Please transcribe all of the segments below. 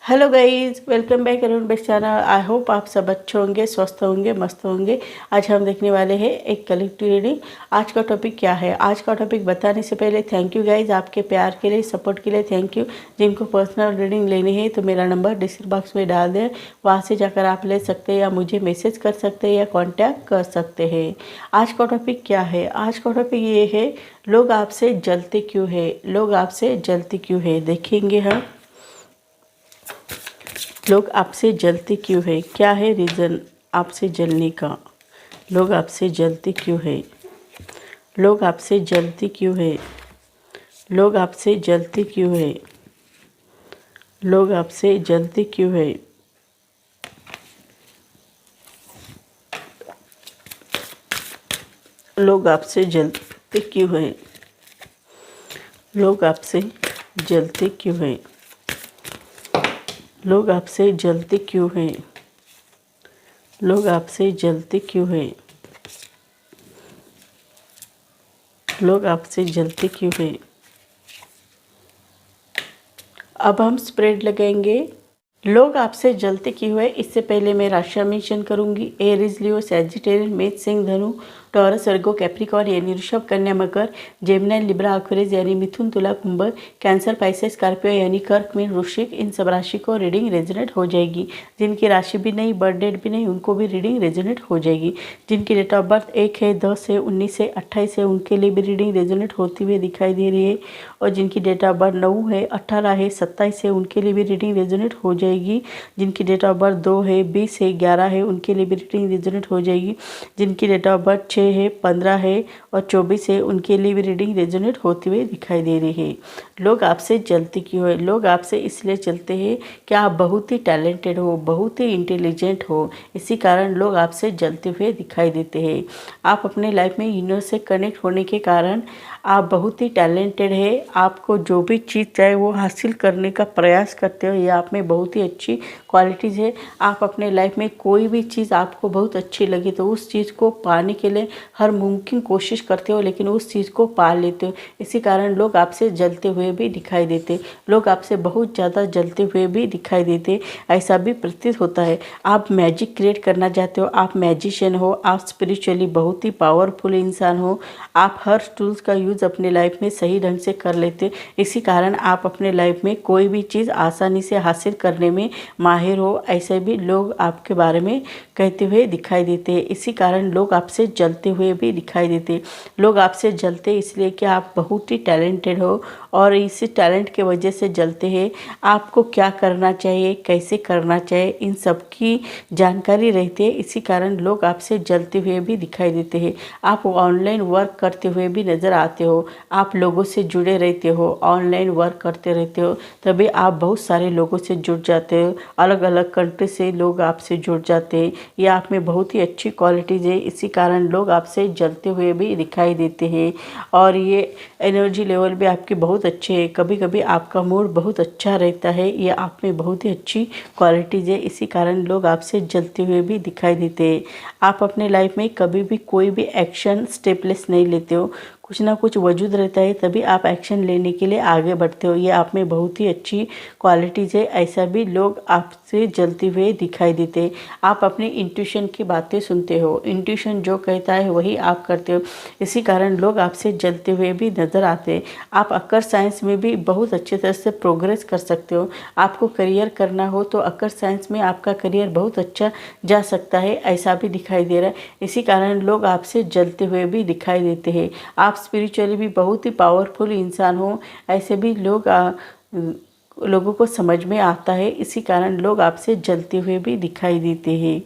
Hello guys, welcome back Arun best channel. I hope आप सब अच्छे होंगे, स्वस्थ होंगे, मस्त होंगे। आज हम देखने वाले हैं एक कलेक्टिव रीडिंग। आज का टॉपिक क्या है? आज का टॉपिक बताने से पहले थैंक यू गाइस, आपके प्यार के लिए, सपोर्ट के लिए थैंक यू। जिनको पर्सनल रीडिंग लेनी है तो मेरा नंबर डिस्क्रिप्शन बॉक्स में डाल दें, वहाँ से जाकर आप ले सकते हैं या मुझे मैसेज कर सकते हैं या कॉन्टैक्ट कर सकते हैं। आज का टॉपिक क्या है? आज का टॉपिक ये है, लोग आपसे जलते क्यों है? लोग आपसे जलते क्यों है, देखेंगे हम। लोग आपसे जलते क्यों है? क्या है रीज़न आपसे जलने का? लोग आपसे जलते क्यों है? लोग आपसे जलते क्यों है? लोग आपसे जलते क्यों है? लोग आपसे जलते क्यों है? लोग आपसे जलते क्यों है? लोग आपसे जलते क्यों है? लोग आपसे जलते क्यों है? लोग आपसे जलते क्यों है? लोग आपसे जलते क्यों है? अब हम स्प्रेड लगाएंगे। लोग आपसे जलते क्यों है, इससे पहले मैं राशियां मेंशन करूंगी। एरीज, लियो, सैजिटेरियस, मेष, सिंह, धनु, टॉरस, वर्गो, कैप्रिकॉर्न यानी ऋषभ, कन्या, मकर, जेमिनी, लिब्रा, एक्वेरियस यानी मिथुन, तुला, कुंभ, कैंसर, पाइसेस, स्कॉर्पियो यानी कर्क, मीन, वृश्चिक, इन सब राशि को रीडिंग रेजोनेट हो जाएगी। जिनकी राशि भी नहीं, बर्थ डेट भी नहीं, उनको भी रीडिंग रेजोनेट हो जाएगी। जिनकी डेट ऑफ बर्थ 1 है, 10 है, 19 है, 28 है, उनके लिए भी रीडिंग रेजोनेट होती हुई दिखाई दे रही है। और जिनकी डेट ऑफ बर्थ 9 है, 18 है, 27 है, उनके लिए भी रीडिंग रेजोनेट हो जाएगी। जिनकी डेट ऑफ बर्थ 2 है, 20 है, 11 है, उनके लिए भी रीडिंग रेजोनेट हो जाएगी। जिनकी डेट ऑफ बर्थ 6 है, 15 है और 24 है, उनके लिए भी रीडिंग रेजोनेट होती हुई दिखाई दे रही है। लोग आपसे जलते क्यों है? लोग आपसे इसलिए चलते हैं कि आप बहुत ही टैलेंटेड हो, बहुत ही इंटेलिजेंट हो, इसी कारण लोग आपसे जलते हुए दिखाई देते हैं। आप अपने लाइफ में यूनिवर्स से कनेक्ट होने के कारण आप बहुत ही टैलेंटेड है। आपको जो भी चीज़ चाहे वो हासिल करने का प्रयास करते हो, ये आप में बहुत ही अच्छी क्वालिटीज़ है। आप अपने लाइफ में कोई भी चीज़ आपको बहुत अच्छी लगी तो उस चीज़ को पाने के लिए हर मुमकिन कोशिश करते हो, लेकिन उस चीज़ को पा लेते हो। इसी कारण लोग आपसे जलते हुए भी दिखाई देते, लोग आपसे बहुत ज़्यादा जलते हुए भी दिखाई देते, ऐसा भी प्रतीत होता है। आप मैजिक क्रिएट करना चाहते हो, आप मैजिशियन हो, आप स्पिरिचुअली बहुत ही पावरफुल इंसान हो। आप हर टूल्स का यूज़ अपने लाइफ में सही ढंग से कर लेते, इसी कारण आप अपने लाइफ में कोई भी चीज़ आसानी से हासिल करने में माहिर हो, ऐसे भी लोग आपके बारे में कहते हुए दिखाई देते हैं। इसी कारण लोग आपसे जलते हुए भी दिखाई देते। लोग आपसे जलते इसलिए कि आप बहुत ही टैलेंटेड हो और इसी टैलेंट के वजह से जलते हैं। आपको क्या करना चाहिए, कैसे करना चाहिए, इन सब की जानकारी रहती है, इसी कारण लोग आपसे जलते हुए भी दिखाई देते हैं। आप ऑनलाइन वर्क करते हुए भी नज़र आते हो, आप लोगों से जुड़े रहते हो, ऑनलाइन वर्क करते रहते हो, तभी आप बहुत सारे लोगों से जुड़ जाते हो। अलग अलग कंट्री से लोग आपसे जुड़ जाते हैं। ये आप में बहुत ही अच्छी क्वालिटीज़ है, इसी कारण लोग आपसे जलते हुए भी दिखाई देते हैं। और ये एनर्जी लेवल भी आपकी बहुत अच्छे है, कभी कभी आपका मूड बहुत अच्छा रहता है, ये आप में बहुत ही अच्छी क्वालिटीज़ है, इसी कारण लोग आपसे जलते हुए भी दिखाई देते हैं। आप अपने लाइफ में कभी भी कोई भी एक्शन स्टेपलेस नहीं लेते हो, कुछ ना कुछ वजूद रहता है तभी आप एक्शन लेने के लिए आगे बढ़ते हो, ये आप में बहुत ही अच्छी क्वालिटीज़ है, ऐसा भी लोग आपसे जलते हुए दिखाई देते हैं। आप अपनी इंट्यूशन की बातें सुनते हो, इंट्यूशन जो कहता है वही आप करते हो, इसी कारण लोग आपसे जलते हुए भी नज़र आते हैं। आप अक्कर साइंस में भी बहुत अच्छे तरह से प्रोग्रेस कर सकते हो। आपको करियर करना हो तो अक्कर साइंस में आपका करियर बहुत अच्छा जा सकता है, ऐसा भी दिखाई दे रहा है, इसी कारण लोग आपसे जलते हुए भी दिखाई देते हैं। आप स्पिरिचुअली भी बहुत ही पावरफुल इंसान हो, ऐसे भी लोगों को समझ में आता है, इसी कारण लोग आपसे जलते हुए भी दिखाई देते हैं।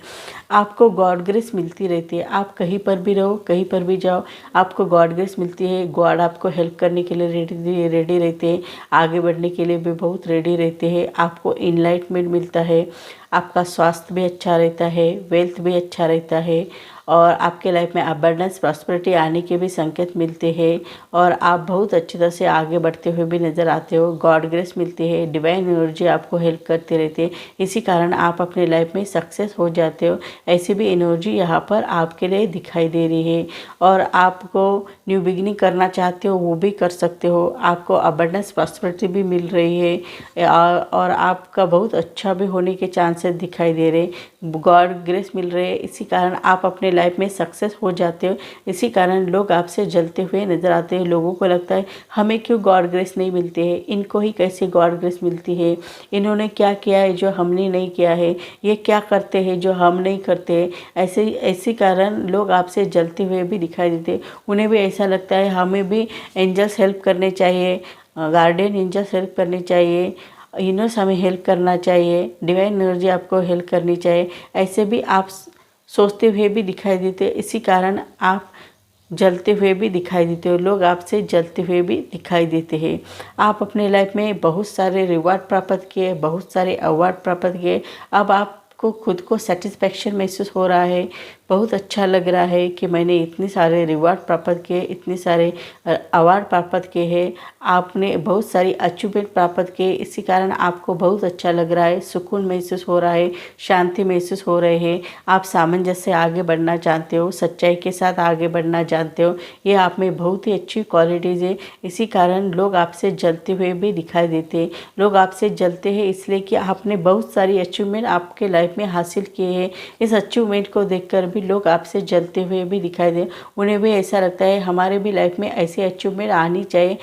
आपको गॉड ग्रेस मिलती रहती है, आप कहीं पर भी रहो, कहीं पर भी जाओ, आपको गॉड ग्रेस मिलती है। गॉड आपको हेल्प करने के लिए रेडी रहते हैं, आगे बढ़ने के लिए भी बहुत रेडी रहते हैं। आपको इनलाइटमेंट मिलता है, आपका स्वास्थ्य भी अच्छा रहता है, वेल्थ भी अच्छा रहता है और आपके लाइफ में अबंडेंस प्रॉस्पेरिटी आने के भी संकेत मिलते हैं और आप बहुत अच्छी तरह से आगे बढ़ते हुए भी नज़र आते हो। गॉड ग्रेस मिलती है, डिवाइन एनर्जी आपको हेल्प करती रहती है, इसी कारण आप अपने लाइफ में सक्सेस हो जाते हो। ऐसी भी एनर्जी यहाँ पर आपके लिए दिखाई दे रही है और आपको न्यू बिगिनिंग करना चाहते हो वो भी कर सकते हो। आपको अबंडेंस प्रॉस्पेरिटी भी मिल रही है और आपका बहुत अच्छा भी होने के चांसेस दिखाई दे रहे, गॉड ग्रेस मिल रहे हैं, इसी कारण आप अपने लाइफ में सक्सेस हो जाते हो। इसी कारण लोग आपसे जलते हुए नज़र आते हैं। लोगों को लगता है हमें क्यों गॉड ग्रेस नहीं मिलती है, इनको ही कैसे गॉड ग्रेस मिलती है, इन्होंने क्या किया है जो हमने नहीं किया है, ये क्या करते हैं जो हम नहीं करते। ऐसे कारण लोग आपसे जलते हुए भी दिखाई देते। उन्हें भी ऐसा लगता है हमें भी एंजल्स हेल्प करने चाहिए, गार्डियन एंजल्स हेल्प करनी चाहिए, यूनिवर्स हमें हेल्प करना चाहिए, डिवाइन एनर्जी आपको हेल्प करनी चाहिए। ऐसे भी आप सोचते हुए भी दिखाई देते, इसी कारण आप जलते हुए भी दिखाई देते हो। लोग आपसे जलते हुए भी दिखाई देते हैं। आप अपने लाइफ में बहुत सारे रिवार्ड प्राप्त किए, बहुत सारे अवार्ड प्राप्त किए। अब आपको खुद को सेटिस्फैक्शन महसूस हो रहा है, बहुत अच्छा लग रहा है कि मैंने इतने सारे रिवार्ड प्राप्त किए, इतने सारे अवार्ड प्राप्त किए हैं, आपने बहुत सारी अचीवमेंट प्राप्त किए। इसी कारण आपको बहुत अच्छा लग रहा है, सुकून महसूस हो रहा है, शांति महसूस हो रहे हैं। आप सामंजस्य से आगे बढ़ना चाहते हो, सच्चाई के साथ आगे बढ़ना जानते हो, ये आप में बहुत ही अच्छी क्वालिटीज़ है। इसी कारण लोग आपसे जलते हुए भी दिखाई देते हैं। लोग आपसे जलते हैं इसलिए कि आपने बहुत सारी अचीवमेंट आपके लाइफ में हासिल किए हैं। इस अचीवमेंट को देखकर भी लोग आपसे जलते हुए भी दिखाई दे। उन्हें भी ऐसा लगता है हमारे भी लाइफ में ऐसी अचीवमेंट आनी चाहिए।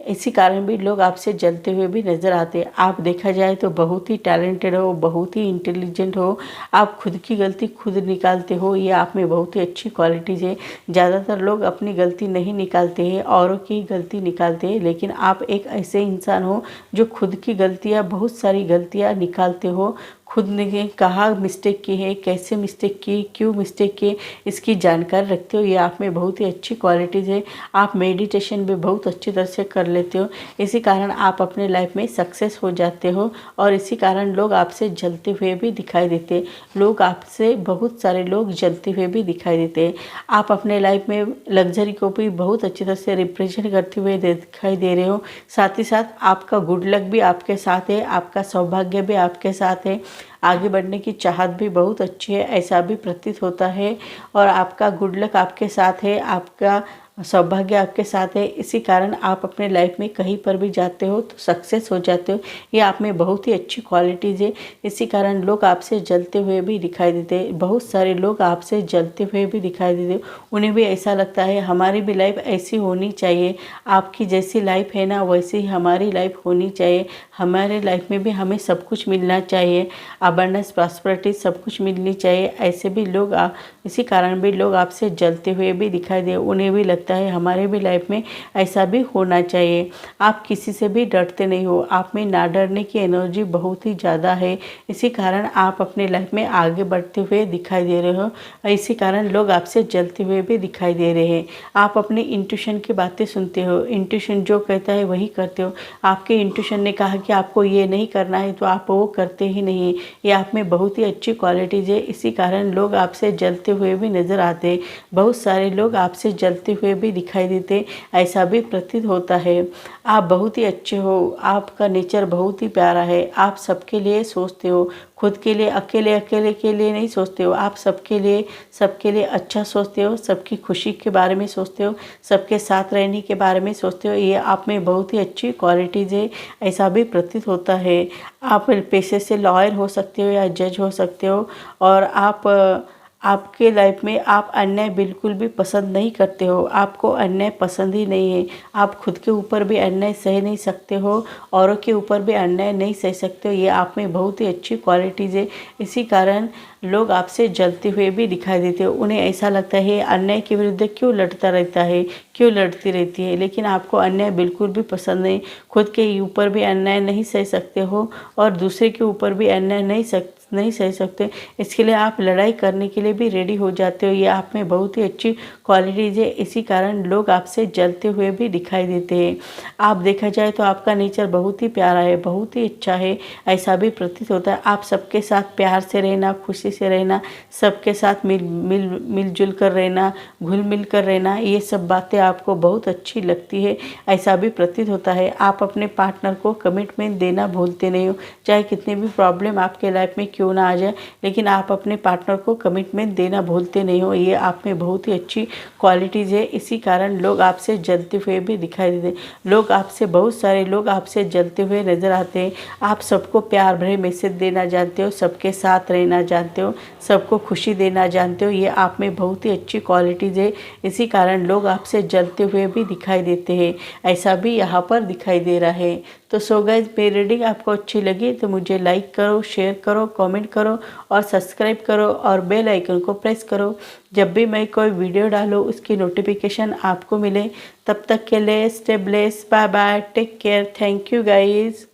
इसी कारण भी लोग आपसे जलते हुए भी नज़र आते हैं। आप देखा जाए तो बहुत ही टैलेंटेड हो, बहुत ही इंटेलिजेंट हो, आप खुद की गलती खुद निकालते हो, ये आप में बहुत ही अच्छी क्वालिटीज़ है। ज़्यादातर लोग अपनी गलती नहीं निकालते हैं, औरों की गलती निकालते हैं, लेकिन आप एक ऐसे इंसान हो जो खुद की गलतियाँ, बहुत सारी गलतियाँ निकालते हो। खुद ने कहाँ मिस्टेक की है, कैसे मिस्टेक की, क्यों मिस्टेक की, इसकी जानकारी रखते हो, ये आप में बहुत ही अच्छी क्वालिटीज़ है। आप मेडिटेशन भी बहुत अच्छी तरह से कर लेते हो, इसी कारण आप अपने लाइफ में सक्सेस हो जाते हो और इसी कारण लोग आपसे जलते हुए भी दिखाई देते हैं। लोग आपसे, बहुत सारे लोग जलते हुए भी दिखाई देते हैं। आप अपने लाइफ में लग्जरी को भी बहुत अच्छी तरह से रिप्रेजेंट करते हुए दिखाई दे रहे हो। साथ ही साथ आपका गुड लक भी आपके साथ है, आपका सौभाग्य भी आपके साथ है, आगे बढ़ने की चाहत भी बहुत अच्छी है, ऐसा भी प्रतीत होता है और आपका गुड लक आपके साथ है, आपका सौभाग्य आपके साथ है। इसी कारण आप अपने लाइफ में कहीं पर भी जाते हो तो सक्सेस हो जाते हो, ये आप में बहुत ही अच्छी क्वालिटीज़ है। इसी कारण लोग आपसे जलते हुए भी दिखाई देते हैं। बहुत सारे लोग आपसे जलते हुए भी दिखाई देते, उन्हें भी ऐसा लगता है हमारी भी लाइफ ऐसी होनी चाहिए, आपकी जैसी लाइफ है ना वैसी ही हमारी लाइफ होनी चाहिए, हमारे लाइफ में भी हमें सब कुछ मिलना चाहिए, अबंडेंस प्रॉस्पेरिटी सब कुछ मिलनी चाहिए। ऐसे भी लोग इसी कारण भी लोग आपसे जलते हुए भी दिखाई दे, उन्हें भी लगता है हमारे भी लाइफ में ऐसा भी होना चाहिए। आप किसी से भी डरते नहीं हो, आप में ना डरने की एनर्जी बहुत ही ज़्यादा है, इसी कारण आप अपने लाइफ में आगे बढ़ते हुए दिखाई दे रहे हो, इसी कारण लोग आपसे जलते हुए भी दिखाई दे रहे हैं। आप अपने इंट्यूशन की बातें सुनते हो, इंट्यूशन जो कहता है वही करते हो। आपके इंट्यूशन ने कहा कि आपको ये नहीं करना है तो आप वो करते ही नहीं, ये आप में बहुत ही अच्छी क्वालिटीज़ है। इसी कारण लोग आपसे जलते हुए भी नज़र आते हैं, बहुत सारे लोग आपसे जलते हुए भी दिखाई देते, ऐसा भी प्रतीत होता है। आप बहुत ही अच्छे हो, आपका नेचर बहुत ही प्यारा है, आप सबके लिए सोचते हो, खुद के लिए अकेले के लिए नहीं सोचते हो, आप सबके लिए अच्छा सोचते हो, सबकी खुशी के बारे में सोचते हो, सबके साथ रहने के बारे में सोचते हो, ये आप में बहुत ही अच्छी क्वालिटीज़ है, ऐसा भी प्रतीत होता है। आप पेशे से लॉयर हो सकते हो या जज हो सकते हो और आपके लाइफ में आप अन्याय बिल्कुल भी पसंद नहीं करते हो, आपको अन्याय पसंद ही नहीं है, आप खुद के ऊपर भी अन्याय सह नहीं सकते हो, औरों के ऊपर भी अन्याय नहीं सह सकते हो, ये आप में बहुत ही अच्छी क्वालिटीज़ है। इसी कारण लोग आपसे जलते हुए भी दिखाई देते हो, उन्हें ऐसा लगता है अन्याय के विरुद्ध क्यों लड़ता रहता है, क्यों लड़ती रहती है, लेकिन आपको अन्याय बिल्कुल भी पसंद नहीं, खुद के ऊपर भी अन्याय नहीं सह सकते हो और दूसरे के ऊपर भी अन्याय नहीं सह सकते, इसके लिए आप लड़ाई करने के लिए भी रेडी हो जाते हो। ये आप में बहुत ही अच्छी क्वालिटीज़ है, इसी कारण लोग आपसे जलते हुए भी दिखाई देते हैं। आप देखा जाए तो आपका नेचर बहुत ही प्यारा है, बहुत ही अच्छा है, ऐसा भी प्रतीत होता है। आप सबके साथ प्यार से रहना, खुशी से रहना, सबके साथ मिलजुल कर रहना, घुल मिल कर रहना, ये सब बातें आपको बहुत अच्छी लगती है, ऐसा भी प्रतीत होता है। आप अपने पार्टनर को कमिटमेंट देना भूलते नहीं हो, चाहे कितनी भी प्रॉब्लम आपके लाइफ में क्यों ना आ जाए, लेकिन आप अपने पार्टनर को कमिटमेंट देना भूलते नहीं हो। ये आप में बहुत ही अच्छी क्वालिटीज़ है, इसी कारण लोग आपसे जलते हुए भी दिखाई देते हैं। बहुत सारे लोग आपसे जलते हुए नज़र आते हैं। आप सबको प्यार भरे मैसेज देना जानते हो, सबके साथ रहना जानते हो, सबको खुशी देना जानते हो, ये आप में बहुत ही अच्छी क्वालिटीज़ है, इसी कारण लोग आपसे जलते हुए भी दिखाई देते हैं, ऐसा भी यहाँ पर दिखाई दे रहा है। तो सो गाइस, मेरी रीडिंग आपको अच्छी लगी तो मुझे लाइक करो, शेयर करो, कमेंट करो और सब्सक्राइब करो और बेल आइकन को प्रेस करो। जब भी मैं कोई वीडियो डालूँ उसकी नोटिफिकेशन आपको मिले। तब तक के लिए stay blessed, bye bye, take care, thank you guys.